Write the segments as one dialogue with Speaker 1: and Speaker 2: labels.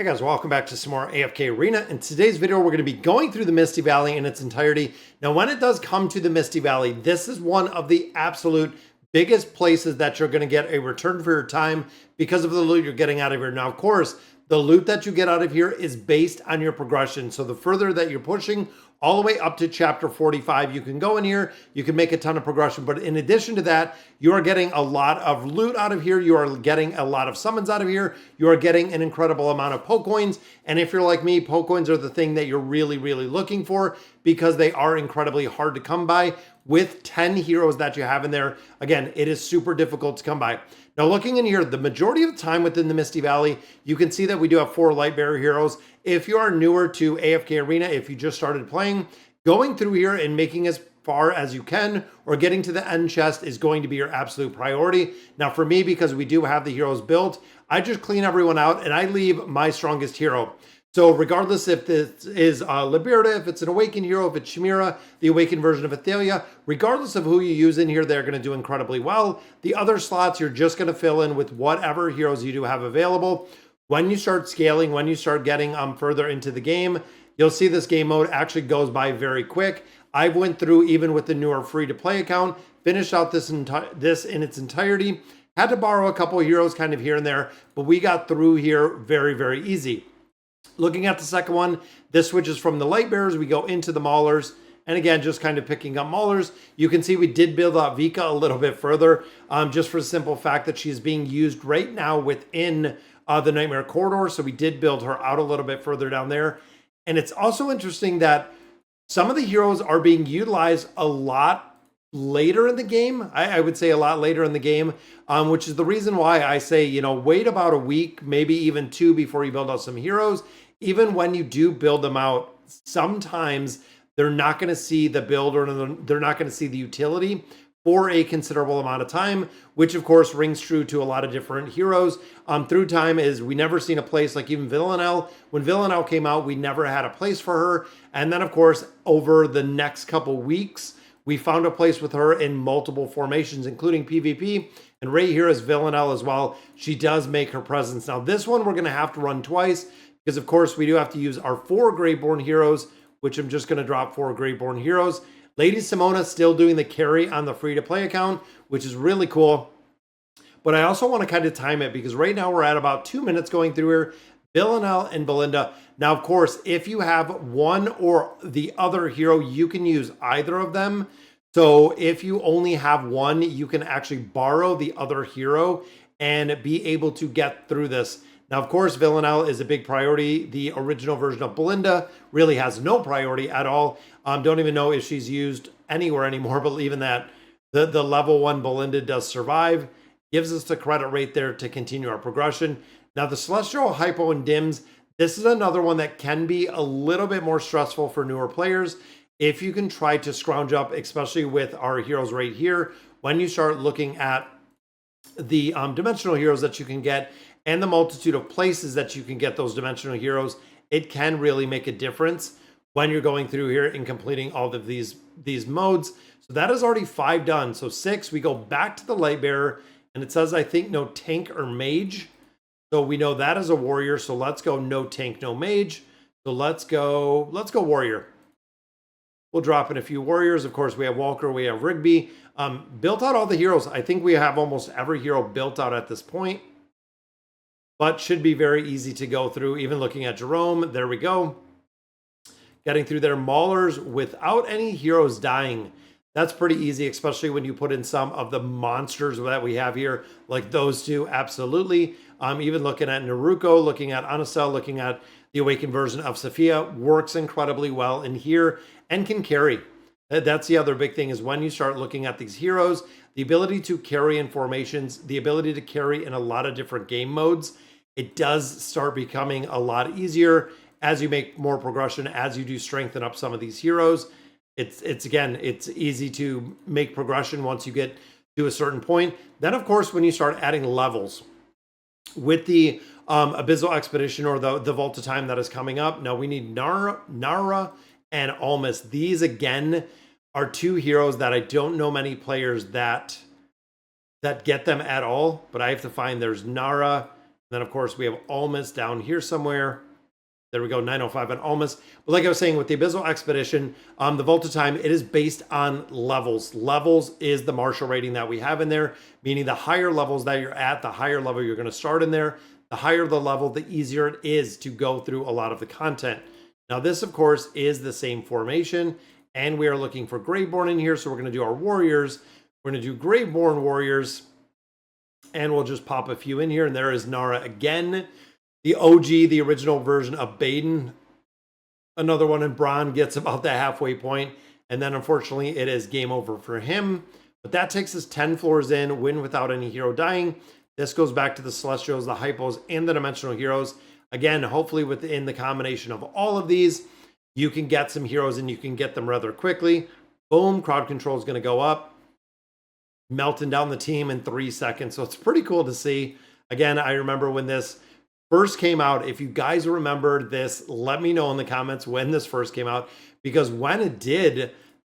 Speaker 1: Hey guys, welcome back to some more AFK Arena. In today's video, we're going to be going through the Misty Valley in its entirety. Now, when it does come to the Misty Valley, this is one of the absolute biggest places that you're going to get a return for your time because of the loot you're getting out of here. Now, of course, the loot that you get out of here is based on your progression. So the further that you're pushing, all the way up to chapter 45, you can go in here, you can make a ton of progression. But in addition to that, you are getting a lot of loot out of here. You are getting a lot of summons out of here. You are getting an incredible amount of poke coins. And if you're like me, poke coins are the thing that you're really looking for because they are incredibly hard to come by. With 10 heroes that you have in there, again, it is super difficult to come by. Now, looking in here, the majority of the time within the Misty Valley, you can see that we do have 4 Lightbearer heroes. If you are newer to AFK Arena, if you just started playing, going through here and making as far as you can or getting to the end chest is going to be your absolute priority. Now, for me, because we do have the heroes built, I just clean everyone out and I leave my strongest hero. So regardless if this is Lightbearer, if it's an Awakened hero, if it's Chimera, the Awakened version of Athalia, regardless of who you use in here, they're going to do incredibly well. The other slots, you're just going to fill in with whatever heroes you do have available. When you start scaling, when you start getting further into the game, you'll see this game mode actually goes by very quick. I went through, even with the newer free-to-play account, finished out this in its entirety. Had to borrow a couple of heroes kind of here and there, but we got through here very easy. Looking at the second one, this switches from the Lightbearers, we go into the Maulers, and again, just kind of picking up Maulers. You can see we did build out Vika a little bit further, just for the simple fact that she's being used right now within the Nightmare Corridor, so we did build her out a little bit further down there. And it's also interesting that some of the heroes are being utilized a lot later in the game. I would say a lot later in the game, which is the reason why I say, you know, wait about a week, maybe even 2 before you build out some heroes. Even when you do build them out, sometimes they're not going to see the build or they're not going to see the utility for a considerable amount of time, which of course rings true to a lot of different heroes. Through time is we never seen a place like even Villanelle. When Villanelle came out, we never had a place for her. And then of course, over the next couple weeks, we found a place with her in multiple formations, including PvP. And right here is Villanelle as well. She does make her presence. Now this one, we're going to have to run twice because of course we do have to use our 4 Graveborn heroes, which I'm just going to drop 4 Graveborn heroes. Lady Simona still doing the carry on the free-to-play account, which is really cool. But I also want to kind of time it because right now we're at about 2 minutes going through here. Villanelle and Belinda. Now, of course, if you have one or the other hero, you can use either of them. So if you only have one, you can actually borrow the other hero and be able to get through this. Now, of course, Villanelle is a big priority. The original version of Belinda really has no priority at all. Don't even know if she's used anywhere anymore, but even that, the level 1 Belinda does survive. Gives us the credit right there to continue our progression. Now, the Celestial, Hypo, and Dims, this is another one that can be a little bit more stressful for newer players. If you can try to scrounge up, especially with our heroes right here, when you start looking at the dimensional heroes that you can get and the multitude of places that you can get those dimensional heroes, it can really make a difference when you're going through here and completing all of these modes. So that is already 5 done. So 6, we go back to the Lightbearer, and it says, I think, no tank or mage. So we know that is a warrior. So let's go no tank, no mage. So let's go warrior. We'll drop in a few warriors. Of course, we have Walker, we have Rigby. Built out all the heroes. I think we have almost every hero built out at this point. But should be very easy to go through. Even looking at Jerome, there we go. Getting through their Maulers without any heroes dying. That's pretty easy, especially when you put in some of the monsters that we have here, like those two, absolutely. Even looking at Naruko, looking at Anasel, looking at the Awakened version of Sophia, works incredibly well in here and can carry. That's the other big thing is when you start looking at these heroes, the ability to carry in formations, the ability to carry in a lot of different game modes, it does start becoming a lot easier as you make more progression, as you do strengthen up some of these heroes. It's again, it's easy to make progression once you get to a certain point. Then, of course, when you start adding levels with the Abyssal Expedition or the Vault of Time that is coming up. Now we need Nara and Almas. These, again, are 2 heroes that I don't know many players that get them at all, but I have to find there's Nara. then, of course, we have Almas down here somewhere. There we go, 905 on Almas. But like I was saying, with the Abyssal Expedition, the Volta time, it is based on levels. Levels is the martial rating that we have in there, meaning the higher levels that you're at, the higher level you're going to start in there. The higher the level, the easier it is to go through a lot of the content. Now, this, of course, is the same formation, and we are looking for Graveborn in here, so we're going to do our warriors. We're going to do Graveborn warriors, and we'll just pop a few in here, and there is Nara again. The OG, the original version of Baden. Another one in Braun gets about the halfway point. And then, unfortunately, it is game over for him. But that takes us 10 floors in, win without any hero dying. This goes back to the Celestials, the Hypos, and the Dimensional Heroes. Again, hopefully within the combination of all of these, you can get some heroes and you can get them rather quickly. Boom, crowd control is going to go up. Melting down the team in 3 seconds. So it's pretty cool to see. Again, I remember when this first came out. If you guys remember this, let me know in the comments when this first came out, because when it did,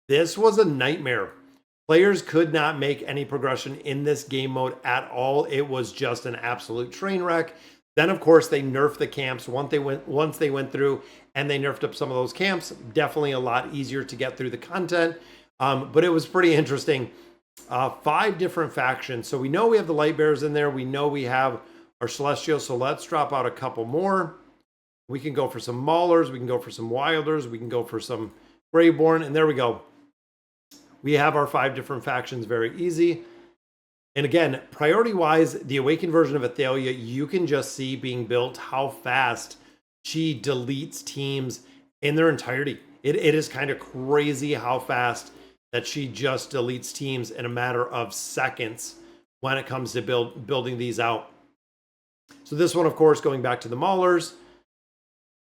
Speaker 1: this was a nightmare. Players could not make any progression in this game mode at all. It was just an absolute train wreck. Then, of course, they nerfed the camps once they went through and they nerfed up some of those camps. Definitely a lot easier to get through the content, but it was pretty interesting. 5 different factions. So we know we have the Lightbearers in there. We know we have our Celestials, so let's drop out a couple more. We can go for some Maulers, we can go for some Wilders, we can go for some Graveborn, and there we go. We have our 5 different factions, very easy. And again, priority-wise, the Awakened version of Athalia, you can just see being built how fast she deletes teams in their entirety. It is kind of crazy how fast that she just deletes teams in a matter of seconds when it comes to building these out. So this one, of course, going back to the Maulers.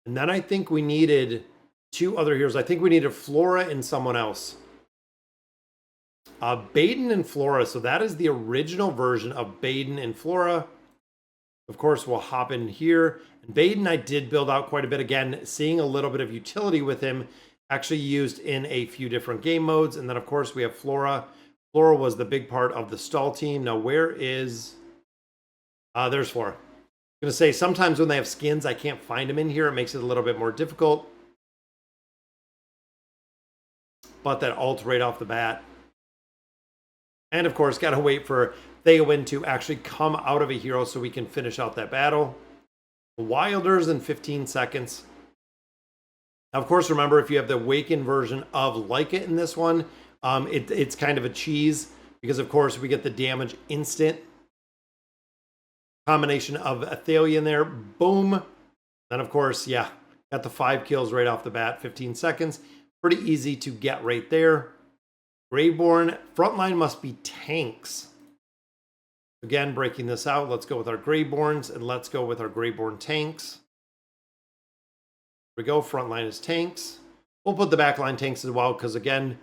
Speaker 1: And then I think we needed 2 other heroes. I think we needed Flora and someone else. Baden and Flora. So that is the original version of Baden and Flora. Of course, we'll hop in here. And Baden, I did build out quite a bit. Again, seeing a little bit of utility with him. Actually used in a few different game modes. And then, of course, we have Flora. Flora was the big part of the stall team. Now, where is... there's Flora. I'm going to say sometimes when they have skins, I can't find them in here. It makes it a little bit more difficult. But that ult right off the bat. And of course, got to wait for Theowen to actually come out of a hero so we can finish out that battle. Wilders in 15 seconds. Now, of course, remember, if you have the Awakened version of Like It in this one, it's kind of a cheese because, of course, we get the damage instant. Combination of Athalia in there. Boom. Then, of course, yeah, got the 5 kills right off the bat. 15 seconds. Pretty easy to get right there. Graveborn. Frontline must be tanks. Again, breaking this out. Let's go with our Graveborns and let's go with our Graveborn tanks. Here we go. Frontline is tanks. We'll put the backline tanks as well because, again,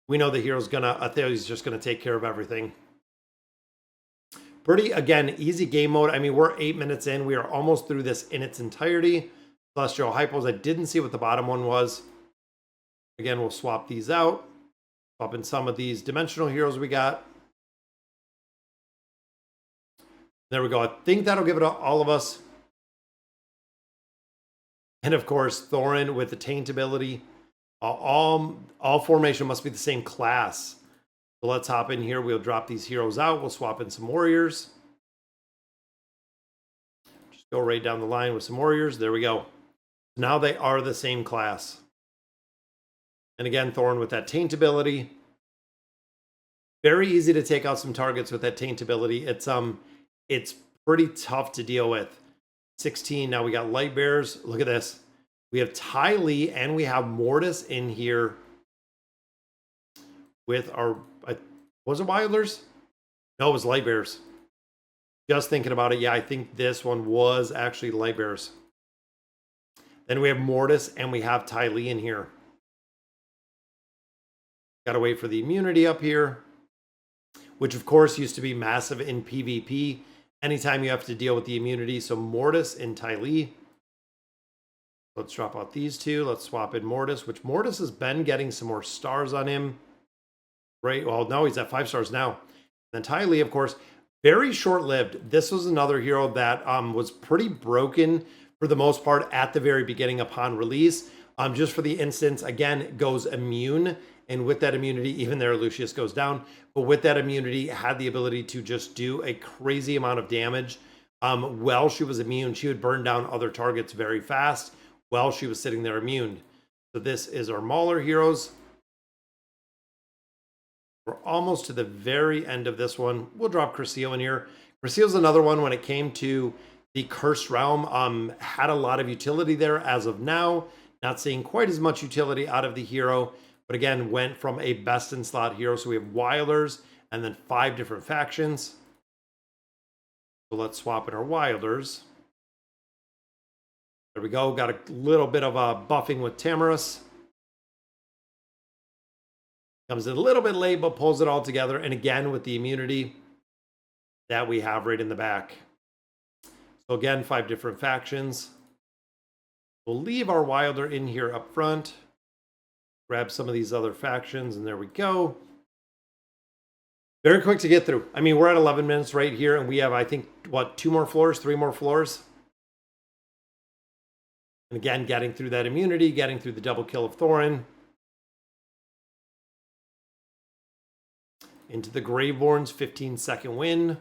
Speaker 1: we know the hero's Athalia's just going to take care of everything. Pretty, again, easy game mode. I mean, we're 8 minutes in. We are almost through this in its entirety. Celestial Hypos. I didn't see what the bottom one was. Again, we'll swap these out. Swap in some of these dimensional heroes we got. There we go. I think that'll give it all of us. And of course, Thorin with the Taint ability. All formation must be the same class. So let's hop in here. We'll drop these heroes out. We'll swap in some warriors. Just go right down the line with some warriors. There we go. Now they are the same class. And again, Thorin with that Taint ability. Very easy to take out some targets with that Taint ability. It's pretty tough to deal with. 16. Now we got Lightbearers. Look at this. We have Ty Lee and we have Mortis in here with our... was it Wilders? No, it was Lightbearers. Just thinking about it. Yeah, I think this one was actually Lightbearers. Then we have Mortis and we have Ty Lee in here. Got to wait for the immunity up here, which of course used to be massive in PvP. Anytime you have to deal with the immunity. So Mortis and Ty Lee. Let's drop out these two. Let's swap in Mortis, which Mortis has been getting some more stars on him. Right. Well, no, he's at 5 stars now. And then Ty Lee, of course, very short-lived. This was another hero that was pretty broken for the most part at the very beginning upon release. Just for the instance, again, it goes immune. And with that immunity, even there, Lucius goes down. But with that immunity, had the ability to just do a crazy amount of damage. While she was immune, she would burn down other targets very fast while she was sitting there immune. So this is our Mauler heroes. We're almost to the very end of this one. We'll drop Crescio in here. Crescio's another one when it came to the Cursed Realm. Had a lot of utility there as of now. Not seeing quite as much utility out of the hero. But again, went from a best in slot hero. So we have Wilders and then 5 different factions. So let's swap in our Wilders. There we go. Got a little bit of a buffing with Tamurus. Comes in a little bit late, but pulls it all together. And again, with the immunity that we have right in the back. So again, 5 different factions. We'll leave our Wilder in here up front. Grab some of these other factions, and there we go. Very quick to get through. I mean, we're at 11 minutes right here, and we have, I think, what, 2 more floors, 3 more floors? And again, getting through that immunity, getting through the double kill of Thorin. Into the Graveborn's 15-second win.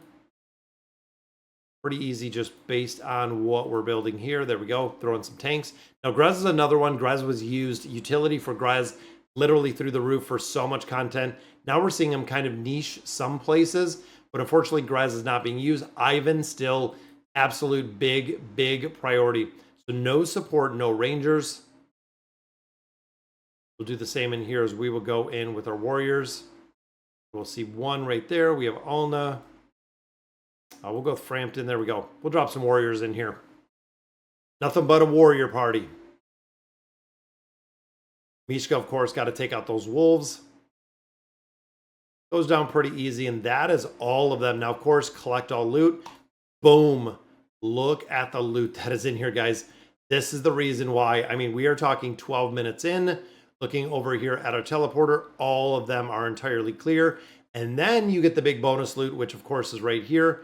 Speaker 1: Pretty easy just based on what we're building here. There we go. Throw in some tanks. Now, Grez is another one. Grez was used. Utility for Grez literally through the roof for so much content. Now we're seeing him kind of niche some places, but unfortunately, Grez is not being used. Ivan still absolute big priority. So no support, no Rangers. We'll do the same in here as we will go in with our Warriors. We'll see 1 right there. We have Alna. We'll go with Frampton. There we go. We'll drop some Warriors in here. Nothing but a warrior party. Mishka, of course, got to take out those wolves. Goes down pretty easy, and that is all of them. Now, of course, collect all loot. Boom. Look at the loot that is in here, guys. This is the reason why. I mean, we are talking 12 minutes in. Looking over here at our teleporter, all of them are entirely clear. And then you get the big bonus loot, which, of course, is right here.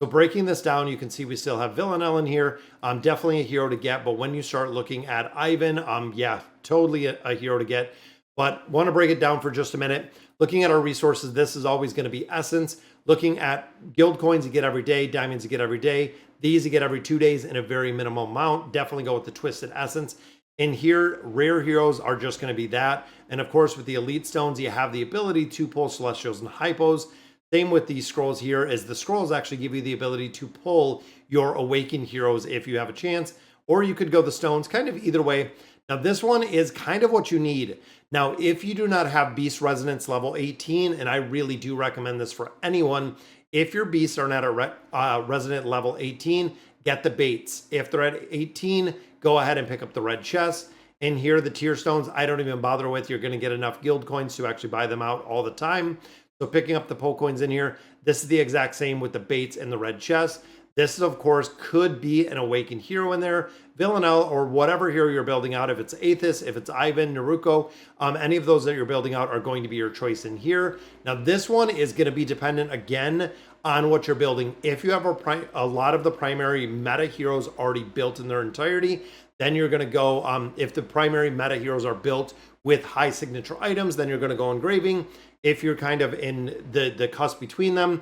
Speaker 1: So breaking this down, you can see we still have Villanelle in here. Definitely a hero to get, but when you start looking at Ivan, yeah, totally a hero to get. But want to break it down for just a minute. Looking at our resources, this is always going to be Essence. Looking at guild coins you get every day, diamonds you get every day. These you get every 2 days in a very minimal amount. Definitely go with the Twisted Essence. In here, rare heroes are just going to be that. And of course, with the Elite Stones, you have the ability to pull Celestials and Hypos. Same with these scrolls here, is the scrolls actually give you the ability to pull your Awakened heroes if you have a chance. Or you could go the stones, kind of either way. Now, this one is kind of what you need. Now, if you do not have Beast Resonance level 18, and I really do recommend this for anyone, if your beasts are not at Resonant level 18, get the baits. If they're at 18, go ahead and pick up the red chest. And here, the tier stones, I don't even bother with. You're going to get enough guild coins to actually buy them out all the time. So picking up the pole coins in here, this is the exact same with the baits and the red chest. This, is, of course, could be an Awakened hero in there. Villanelle or whatever hero you're building out. If it's Aethys, if it's Ivan, Naruko, any of those that you're building out are going to be your choice in here. Now, this one is going to be dependent, again, on what you're building. If you have a lot of the primary meta heroes already built in their entirety, then you're going to go, if the primary meta heroes are built with high signature items, then you're going to go engraving. If you're kind of in the cusp between them,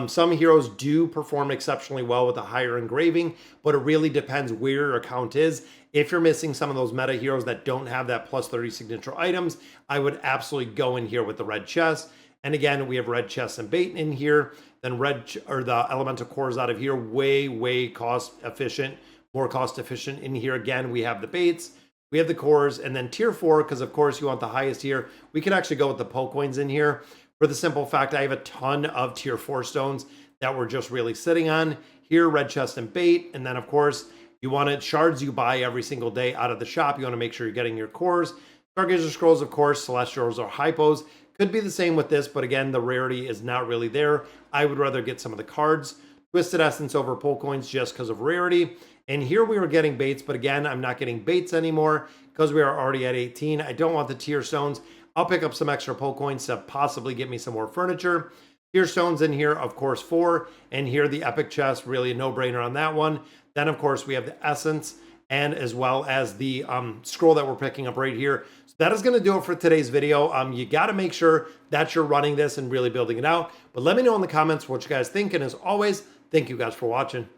Speaker 1: some heroes do perform exceptionally well with a higher engraving, but it really depends where your account is. If you're missing some of those meta heroes that don't have that plus 30 signature items, I would absolutely go in here with the red chest. And again, we have red chest and bait in here. Then the elemental cores out of here, way cost efficient, more cost efficient. In here again, we have the baits. We have the cores, and then tier 4, because of course you want the highest tier. We could actually go with the pole coins in here for the simple fact I have a ton of tier 4 stones that we're just really sitting on. Here, red chest and bait, and then of course you want it shards you buy every single day out of the shop. You want to make sure you're getting your cores. Stargazer scrolls, of course, celestials or hypos. Could be the same with this, but again, the rarity is not really there. I would rather get some of the cards. Twisted Essence over pole coins just because of rarity. And here we were getting baits, but again, I'm not getting baits anymore because we are already at 18. I don't want the tier stones. I'll pick up some extra pole coins to possibly get me some more furniture. Tier stones in here, of course, 4. And here the epic chest, really a no-brainer on that one. Then, of course, we have the essence and as well as the scroll that we're picking up right here. So that is going to do it for today's video. You got to make sure that you're running this and really building it out. But let me know in the comments what you guys think. And as always, thank you guys for watching.